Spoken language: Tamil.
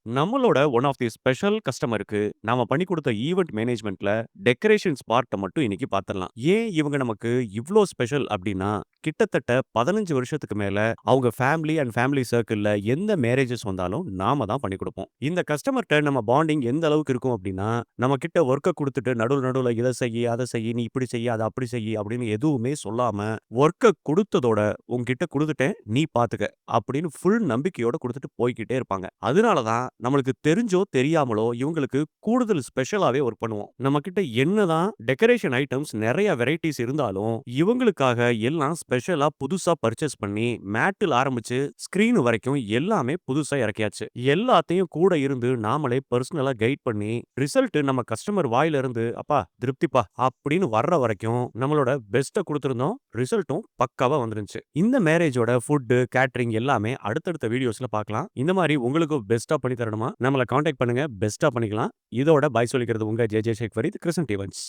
நம்மளோட ஒன் ஆஃப் தி ஸ்பெஷல் கஸ்டமருக்கு நாம பண்ணி குடுத்த ஈவென்ட் மேனேஜ்மென்ட்ல டெக்கரேஷன்ஸ் பார்ட்ட மட்டும் இன்னைக்கு பாத்துரலாம். ஏன் இவங்க நமக்கு இவ்ளோ ஸ்பெஷல் அப்டின்னா, கிட்டத்தட்ட 15 வருஷத்துக்கு மேல அவங்க ஃபேமிலி அண்ட் ஃபேமிலி சர்க்கிள்ல எந்த மேரேஜஸ் வந்தாலும் நாம தான் பண்ணி குடுப்போம். இந்த கஸ்டமர்ட்ட நம்ம பாண்டிங் எந்த அளவுக்கு இருக்கும் அப்டின்னா, நம்ம கிட்ட வொர்க்க குடுத்துட்டு நடுவுல இத செய்யி, அத செய்யி, நீ இப்படி செய்யி, அத அப்படி செய்யி அப்படின்னு எதுவுமே சொல்லாம, வொர்க்க குடுத்ததோட உன்கிட்ட குடுத்துட்டேன், நீ பாத்துக்க அப்படின்னு ஃபுல் நம்பிக்கையோட குடுத்துட்டு போய்க்கிட்டே இருப்பாங்க. அதனால தான் நம்மளுக்கு தெரிஞ்சோ, தெரியாமலோ இவங்களுக்கு கூடுதல் ஸ்பெஷலாவே ஒர்க் பண்ணுவோம். நம்மகிட்ட என்னதான் டெக்கரேஷன் ஐட்டம்ஸ் நெறைய வெரைட்டீஸ் இருந்தாலும், இவங்களுக்காக எல்லாம் ஸ்பெஷலா புதுசா பர்ச்சேஸ் பண்ணி, மேட்டில் ஆரம்பிச்சு ஸ்க்ரீன் வரைக்கும் எல்லாமே புதுசா இறக்கியாச்சு. எல்லாத்தையும் கூட இருந்து நாமளே பெர்சனலா கைட் பண்ணி, ரிசல்ட் நம்ம கஸ்டமர் வாயில இருந்து, "அப்பா திருப்திப்பா" அப்படின்னு வர்ற வரைக்கும் நம்மளோட பெஸ்ட்ட குடுத்திருந்தோம். ரிசல்ட்டும் பக்காவா வந்துருந்துச்சு. இந்த மேரேஜோட ஃபுட், கேட்டரிங் எல்லாமே அடுத்தடுத்த வீடியோஸ்ல பார்க்கலாம். இந்த மாரி உங்களுக்கு பெஸ்ட்டா பண்ணி தரணுமா? நம்மள கான்டாக்ட் பண்ணுங்க. பெஸ்ட்டா பண்ணிக்கலாம். இதோட பாய் சொல்லிக்கிறது உங்க ஜே. ஜே. ஷேக் ஃபரீத், கிருஷ்ணன் ஈவென்ட்ஸ்.